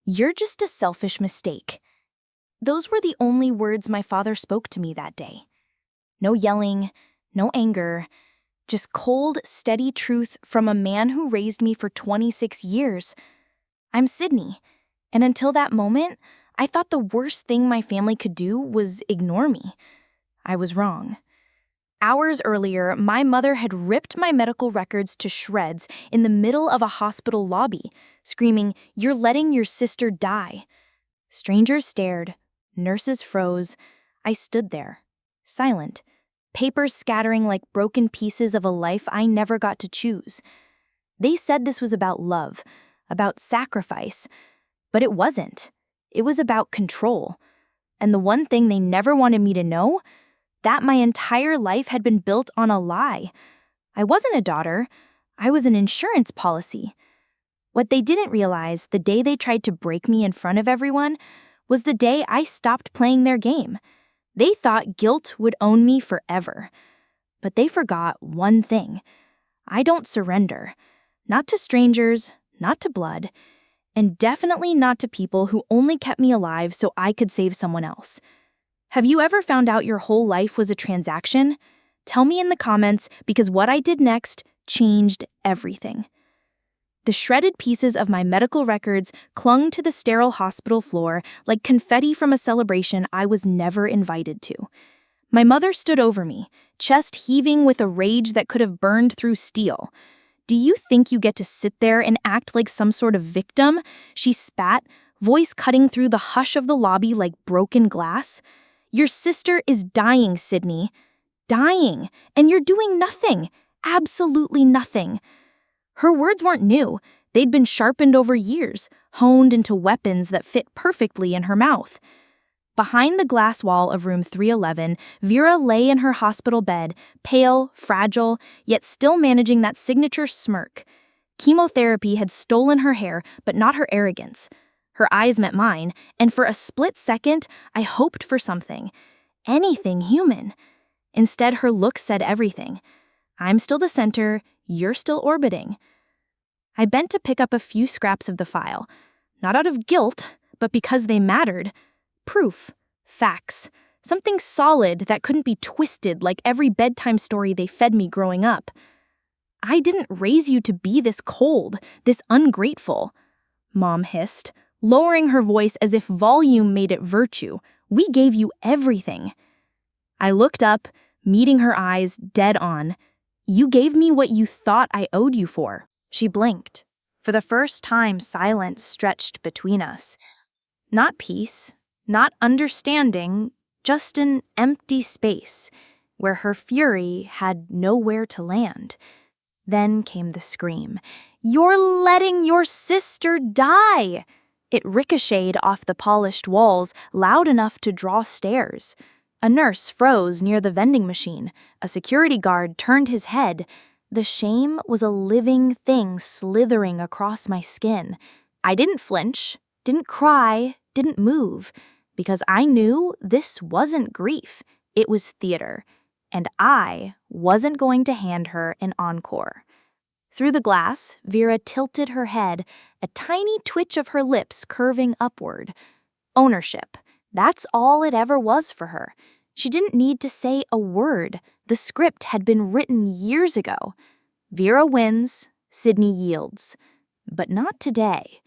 "You're just a selfish mistake." Those were the only words my father spoke to me that day. No yelling, no anger, just cold, steady truth from a man who raised me for 26 years. I'm Sydney, and until that moment, I thought the worst thing my family could do was ignore me. I was wrong. Hours earlier, my mother had ripped my medical records to shreds in the middle of a hospital lobby, screaming, "You're letting your sister die." Strangers stared, nurses froze. I stood there, silent, papers scattering like broken pieces of a life I never got to choose. They said this was about love, about sacrifice, but it wasn't. It was about control. And the one thing they never wanted me to know, that my entire life had been built on a lie. I wasn't a daughter. I was an insurance policy. What they didn't realize the day they tried to break me in front of everyone was the day I stopped playing their game. They thought guilt would own me forever. But they forgot one thing. I don't surrender. Not to strangers, not to blood, and definitely not to people who only kept me alive so I could save someone else. Have you ever found out your whole life was a transaction? Tell me in the comments, because what I did next changed everything. The shredded pieces of my medical records clung to the sterile hospital floor like confetti from a celebration I was never invited to. My mother stood over me, chest heaving with a rage that could have burned through steel. "Do you think you get to sit there and act like some sort of victim?" she spat, voice cutting through the hush of the lobby like broken glass. "Your sister is dying, Sydney. Dying, and you're doing nothing. Absolutely nothing." Her words weren't new. They'd been sharpened over years, honed into weapons that fit perfectly in her mouth. Behind the glass wall of room 311, Vera lay in her hospital bed, pale, fragile, yet still managing that signature smirk. Chemotherapy had stolen her hair, but not her arrogance. Her eyes met mine, and for a split second, I hoped for something. Anything human. Instead, her look said everything. I'm still the center, you're still orbiting. I bent to pick up a few scraps of the file, not out of guilt, but because they mattered. Proof, facts, something solid that couldn't be twisted like every bedtime story they fed me growing up. "I didn't raise you to be this cold, this ungrateful," Mom hissed, lowering her voice as if volume made it virtue. "We gave you everything." I looked up, meeting her eyes dead on. "You gave me what you thought I owed you for." She blinked. For the first time, silence stretched between us. Not peace, not understanding, just an empty space where her fury had nowhere to land. Then came the scream. "You're letting your sister die!" It ricocheted off the polished walls, loud enough to draw stares. A nurse froze near the vending machine. A security guard turned his head. The shame was a living thing slithering across my skin. I didn't flinch, didn't cry, didn't move, because I knew this wasn't grief. It was theater, and I wasn't going to hand her an encore. Through the glass, Vera tilted her head, a tiny twitch of her lips curving upward. Ownership. That's all it ever was for her. She didn't need to say a word. The script had been written years ago. Vera wins, Sydney yields. But not today.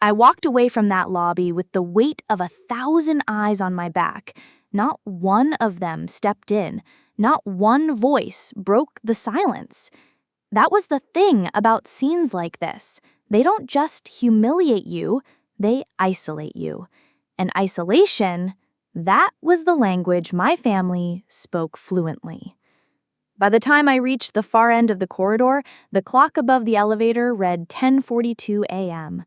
I walked away from that lobby with the weight of 1,000 eyes on my back. Not one of them stepped in. Not one voice broke the silence. That was the thing about scenes like this. They don't just humiliate you, they isolate you. And isolation, that was the language my family spoke fluently. By the time I reached the far end of the corridor, the clock above the elevator read 10:42 a.m.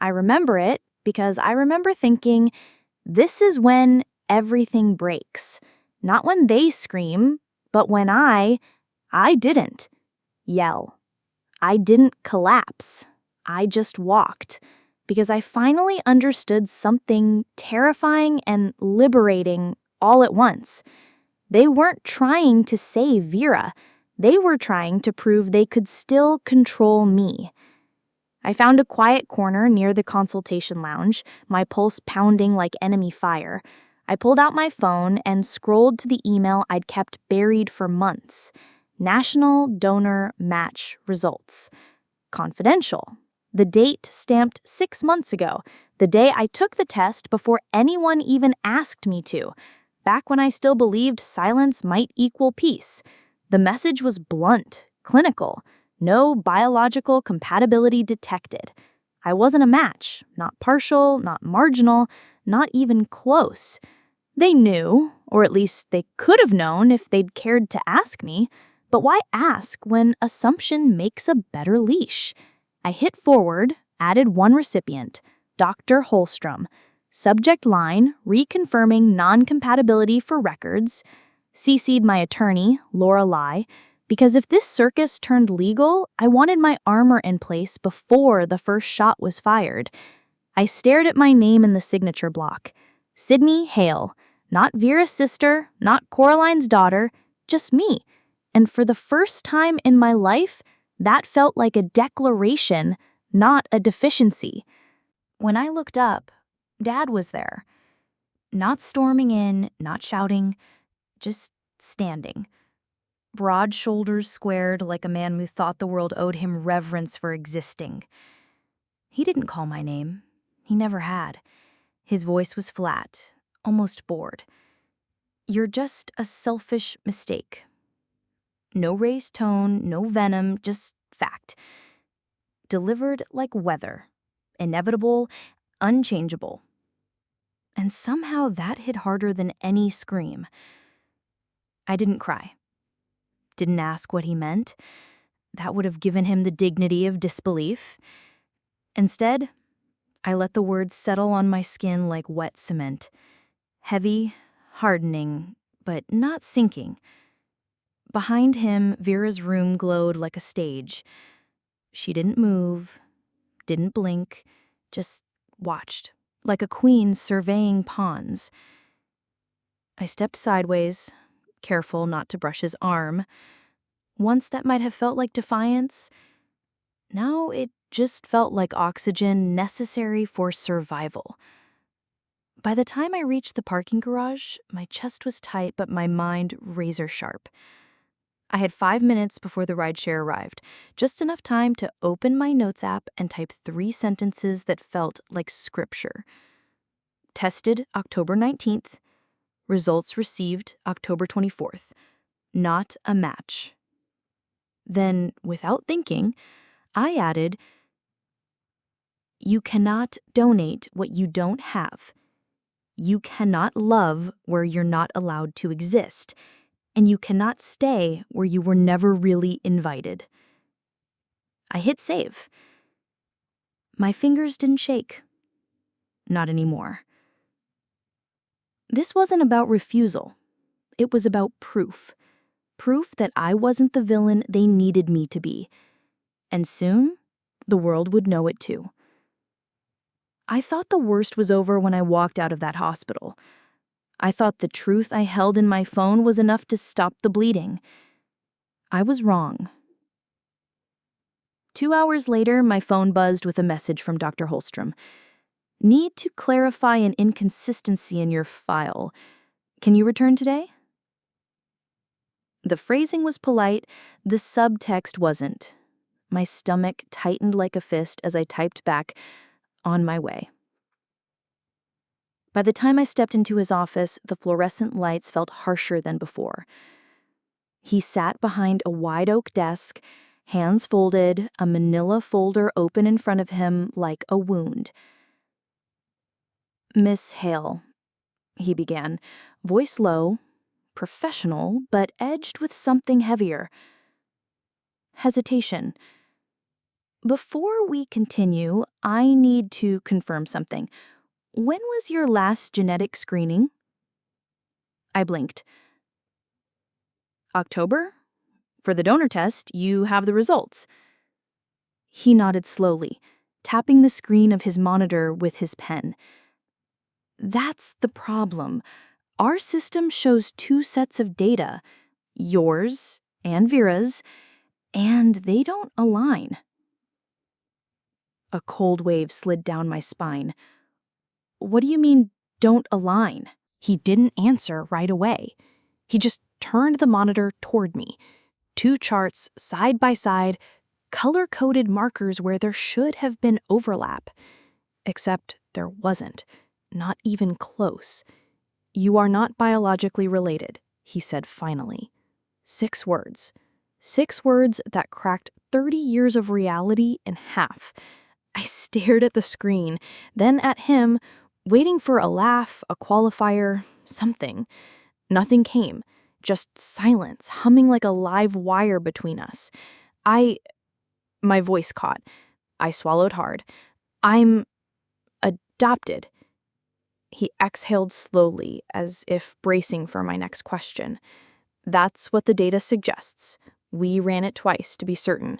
I remember it because I remember thinking, this is when everything breaks. Not when they scream, but when I didn't yell. I didn't collapse. I just walked. Because I finally understood something terrifying and liberating all at once. They weren't trying to save Vera. They were trying to prove they could still control me. I found a quiet corner near the consultation lounge, my pulse pounding like enemy fire. I pulled out my phone and scrolled to the email I'd kept buried for months. National Donor Match Results. Confidential. The date stamped 6 months ago, the day I took the test before anyone even asked me to, back when I still believed silence might equal peace. The message was blunt, clinical. No biological compatibility detected. I wasn't a match, not partial, not marginal, not even close. They knew, or at least they could have known if they'd cared to ask me, but why ask when assumption makes a better leash? I hit forward, added one recipient, Dr. Holstrom. Subject line, reconfirming non-compatibility for records. CC'd my attorney, Laura Lai, because if this circus turned legal, I wanted my armor in place before the first shot was fired. I stared at my name in the signature block. Sydney Hale. Not Vera's sister, not Coraline's daughter, just me. And for the first time in my life, that felt like a declaration, not a deficiency. When I looked up, Dad was there. Not storming in, not shouting, just standing. Broad shoulders squared like a man who thought the world owed him reverence for existing. He didn't call my name. He never had. His voice was flat, almost bored. You're just a selfish mistake. No raised tone, no venom, just fact. Delivered like weather. Inevitable, unchangeable. And somehow that hit harder than any scream. I didn't cry. Didn't ask what he meant. That would have given him the dignity of disbelief. Instead, I let the words settle on my skin like wet cement. Heavy, hardening, but not sinking. Behind him, Vera's room glowed like a stage. She didn't move, didn't blink, just watched, like a queen surveying pawns. I stepped sideways, careful not to brush his arm. Once that might have felt like defiance, now it just felt like oxygen necessary for survival. By the time I reached the parking garage, my chest was tight but my mind razor sharp. I had 5 minutes before the rideshare arrived, just enough time to open my notes app and type 3 sentences that felt like scripture. Tested October 19th. Results received October 24th. Not a match. Then, without thinking, I added, you cannot donate what you don't have. You cannot love where you're not allowed to exist. And you cannot stay where you were never really invited. I hit save. My fingers didn't shake. Not anymore. This wasn't about refusal. It was about proof. Proof that I wasn't the villain they needed me to be. And soon, the world would know it too. I thought the worst was over when I walked out of that hospital. I thought the truth I held in my phone was enough to stop the bleeding. I was wrong. 2 hours later, my phone buzzed with a message from Dr. Holstrom. Need to clarify an inconsistency in your file. Can you return today? The phrasing was polite, the subtext wasn't. My stomach tightened like a fist as I typed back, on my way. By the time I stepped into his office, the fluorescent lights felt harsher than before. He sat behind a wide oak desk, hands folded, a manila folder open in front of him like a wound. Miss Hale, he began, voice low, professional, but edged with something heavier. Hesitation. Before we continue, I need to confirm something. When was your last genetic screening? I blinked. October? For the donor test, you have the results. He nodded slowly, tapping the screen of his monitor with his pen. That's the problem. Our system shows 2 sets of data, yours and Vera's, and they don't align. A cold wave slid down my spine. "What do you mean, don't align?" He didn't answer right away. He just turned the monitor toward me. 2 charts side by side, color-coded markers where there should have been overlap. Except there wasn't, not even close. "You are not biologically related," he said finally. 6 words. 6 words that cracked 30 years of reality in half. I stared at the screen, then at him, waiting for a laugh, a qualifier, something. Nothing came. Just silence, humming like a live wire between us. My voice caught. I swallowed hard. "I'm adopted." He exhaled slowly, as if bracing for my next question. "That's what the data suggests. We ran it twice to be certain."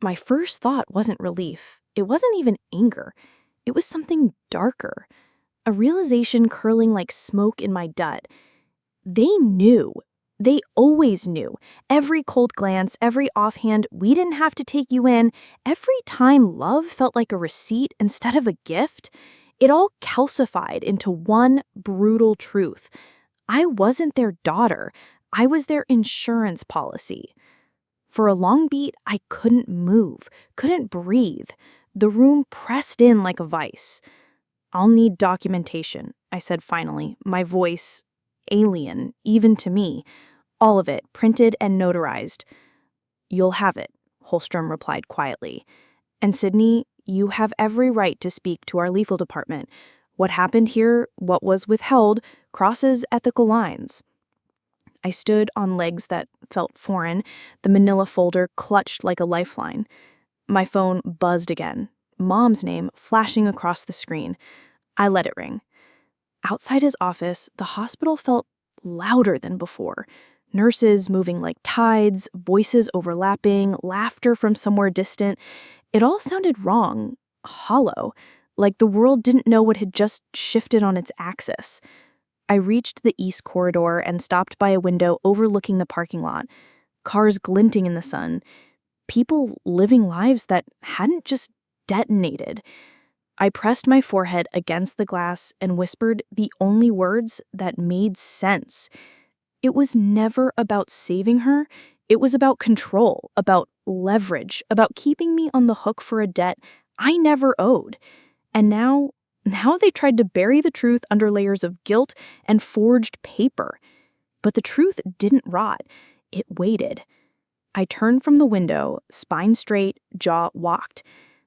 My first thought wasn't relief. It wasn't even anger. It was something darker. A realization curling like smoke in my gut. They knew. They always knew. Every cold glance, every offhand, "We didn't have to take you in," every time love felt like a receipt instead of a gift. It all calcified into one brutal truth. I wasn't their daughter. I was their insurance policy. For a long beat, I couldn't move, couldn't breathe. The room pressed in like a vice. "I'll need documentation," I said finally, my voice alien, even to me. "All of it, printed and notarized." "You'll have it," Holstrom replied quietly. "And Sydney, you have every right to speak to our legal department. What happened here, what was withheld, crosses ethical lines." I stood on legs that felt foreign, the manila folder clutched like a lifeline. My phone buzzed again, Mom's name flashing across the screen. I let it ring. Outside his office, the hospital felt louder than before. Nurses moving like tides, voices overlapping, laughter from somewhere distant. It all sounded wrong, hollow, like the world didn't know what had just shifted on its axis. I reached the east corridor and stopped by a window overlooking the parking lot. Cars glinting in the sun. People living lives that hadn't just detonated. I pressed my forehead against the glass and whispered the only words that made sense. It was never about saving her. It was about control, about leverage, about keeping me on the hook for a debt I never owed. And now they tried to bury the truth under layers of guilt and forged paper. But the truth didn't rot. It waited. I turned from the window, spine straight, jaw locked.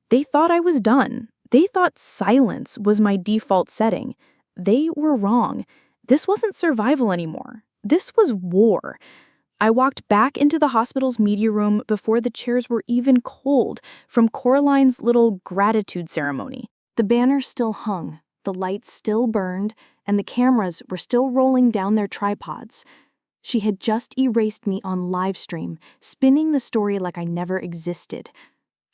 They thought I was done. They thought silence was my default setting. They were wrong. This wasn't survival anymore. This was war. I walked back into the hospital's media room before the chairs were even cold from Coraline's little gratitude ceremony. The banner still hung, the lights still burned, and the cameras were still rolling down their tripods. She had just erased me on live stream, spinning the story like I never existed.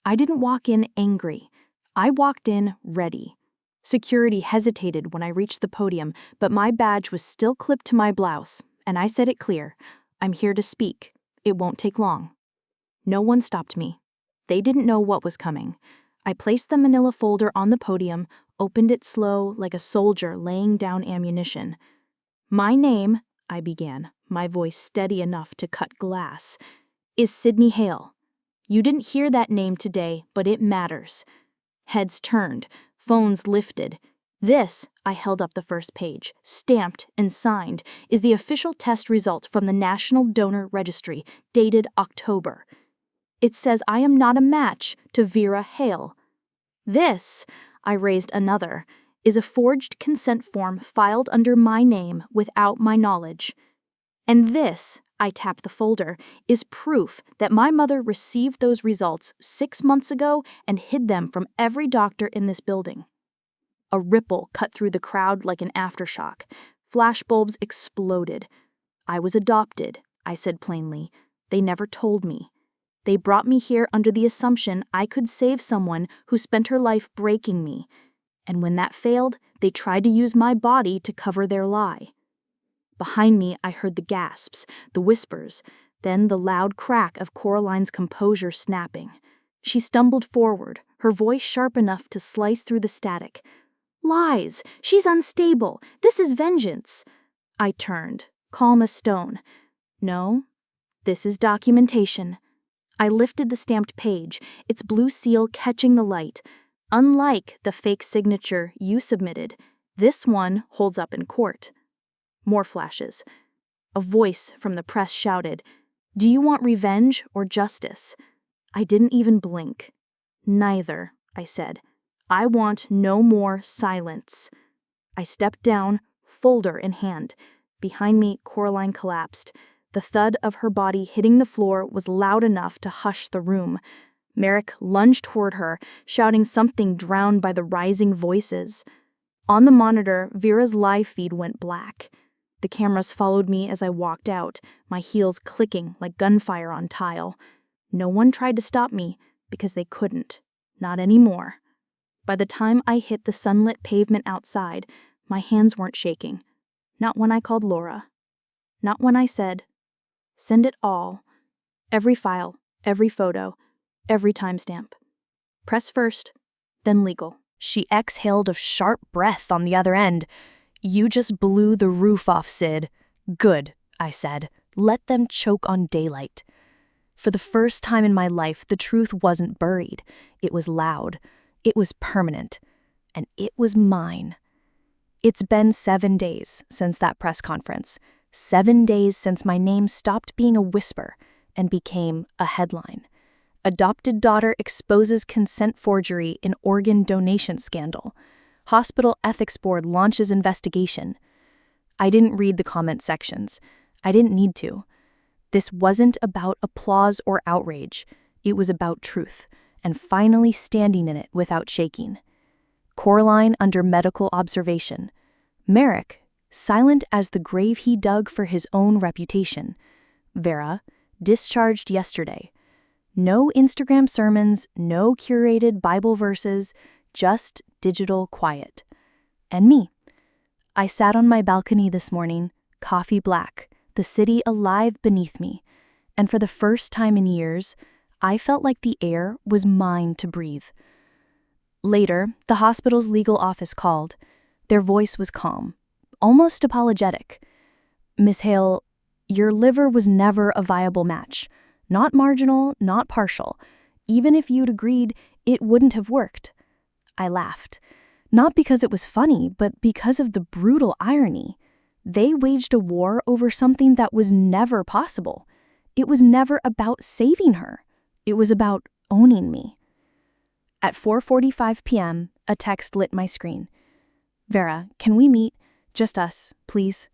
I didn't walk in angry. I walked in ready. Security hesitated when I reached the podium, but my badge was still clipped to my blouse, and I said it clear. I'm here to speak. It won't take long. No one stopped me. They didn't know what was coming. I placed the manila folder on the podium, opened it slow like a soldier laying down ammunition. "My name," I began, my voice steady enough to cut glass, "is Sydney Hale. You didn't hear that name today, but it matters." Heads turned, phones lifted. This, I held up the first page, stamped and signed, is the official test result from the National Donor Registry, dated October. It says I am not a match to Vera Hale. This, I raised another, is a forged consent form filed under my name without my knowledge. And this, I tapped the folder, is proof that my mother received those results 6 months ago and hid them from every doctor in this building. A ripple cut through the crowd like an aftershock. Flashbulbs exploded. I was adopted, I said plainly. They never told me. They brought me here under the assumption I could save someone who spent her life breaking me. And when that failed, they tried to use my body to cover their lie. Behind me, I heard the gasps, the whispers, then the loud crack of Coraline's composure snapping. She stumbled forward, her voice sharp enough to slice through the static. "Lies! She's unstable! This is vengeance!" I turned, calm as stone. "No, this is documentation." I lifted the stamped page, its blue seal catching the light. Unlike the fake signature you submitted, this one holds up in court. More flashes. A voice from the press shouted, "Do you want revenge or justice?" I didn't even blink. "Neither," I said. "I want no more silence." I stepped down, folder in hand. Behind me, Coraline collapsed. The thud of her body hitting the floor was loud enough to hush the room. Merrick lunged toward her, shouting something drowned by the rising voices. On the monitor, Vera's live feed went black. The cameras followed me as I walked out, my heels clicking like gunfire on tile. No one tried to stop me, because they couldn't. Not anymore. By the time I hit the sunlit pavement outside, my hands weren't shaking. Not when I called Laura. Not when I said, "Send it all. Every file, every photo, every timestamp. Press first, then legal." She exhaled a sharp breath on the other end. "You just blew the roof off, Sid." "Good," I said. "Let them choke on daylight." For the first time in my life, the truth wasn't buried. It was loud. It was permanent. And it was mine. It's been 7 days since that press conference. 7 days since my name stopped being a whisper and became a headline. Adopted daughter exposes consent forgery in organ donation scandal. Hospital Ethics Board launches investigation. I didn't read the comment sections. I didn't need to. This wasn't about applause or outrage. It was about truth, and finally standing in it without shaking. Coraline under medical observation. Merrick, silent as the grave he dug for his own reputation. Vera, discharged yesterday. No Instagram sermons, no curated Bible verses, just digital quiet. And me. I sat on my balcony this morning, coffee black, the city alive beneath me, and for the first time in years, I felt like the air was mine to breathe. Later, the hospital's legal office called. Their voice was calm, almost apologetic. "Miss Hale, your liver was never a viable match. Not marginal, not partial. Even if you'd agreed, it wouldn't have worked." I laughed. Not because it was funny, but because of the brutal irony. They waged a war over something that was never possible. It was never about saving her. It was about owning me. At 4:45 p.m., a text lit my screen. "Vera, can we meet? Just us, please."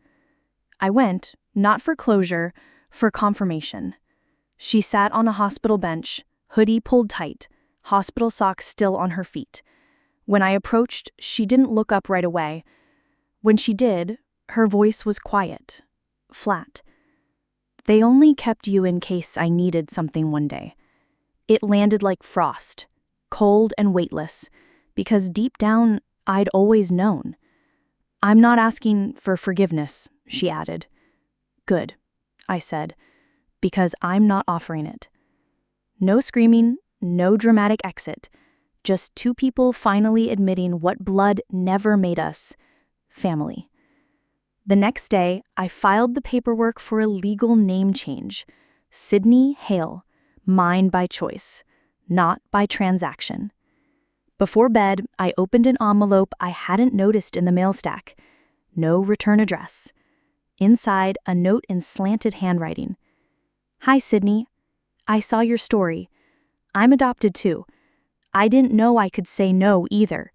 I went, not for closure, for confirmation. She sat on a hospital bench, hoodie pulled tight, hospital socks still on her feet. When I approached, she didn't look up right away. When she did, her voice was quiet, flat. "They only kept you in case I needed something one day." It landed like frost, cold and weightless, because deep down, I'd always known. "I'm not asking for forgiveness," she added. "Good," I said, "because I'm not offering it." No screaming, no dramatic exit, just two people finally admitting what blood never made us: family. The next day, I filed the paperwork for a legal name change. Sydney Hale, mine by choice, not by transaction. Before bed, I opened an envelope I hadn't noticed in the mail stack. No return address. Inside, a note in slanted handwriting. "Hi, Sydney. I saw your story. I'm adopted too. I didn't know I could say no either.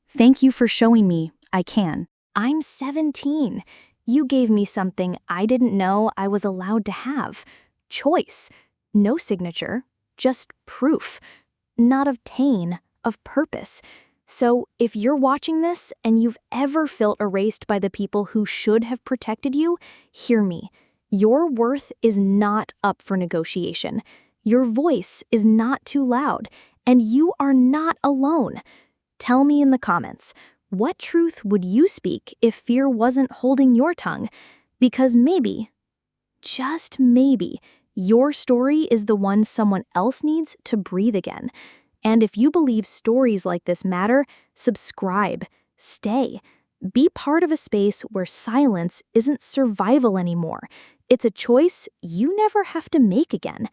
Thank you for showing me I can. I'm 17. You gave me something I didn't know I was allowed to have. Choice. No signature. Just proof. Not of pain, of purpose. So if you're watching this and you've ever felt erased by the people who should have protected you, hear me. Your worth is not up for negotiation. Your voice is not too loud, and you are not alone. Tell me in the comments, what truth would you speak if fear wasn't holding your tongue? Because maybe, just maybe, your story is the one someone else needs to breathe again. And if you believe stories like this matter, subscribe, stay. Be part of a space where silence isn't survival anymore. It's a choice you never have to make again.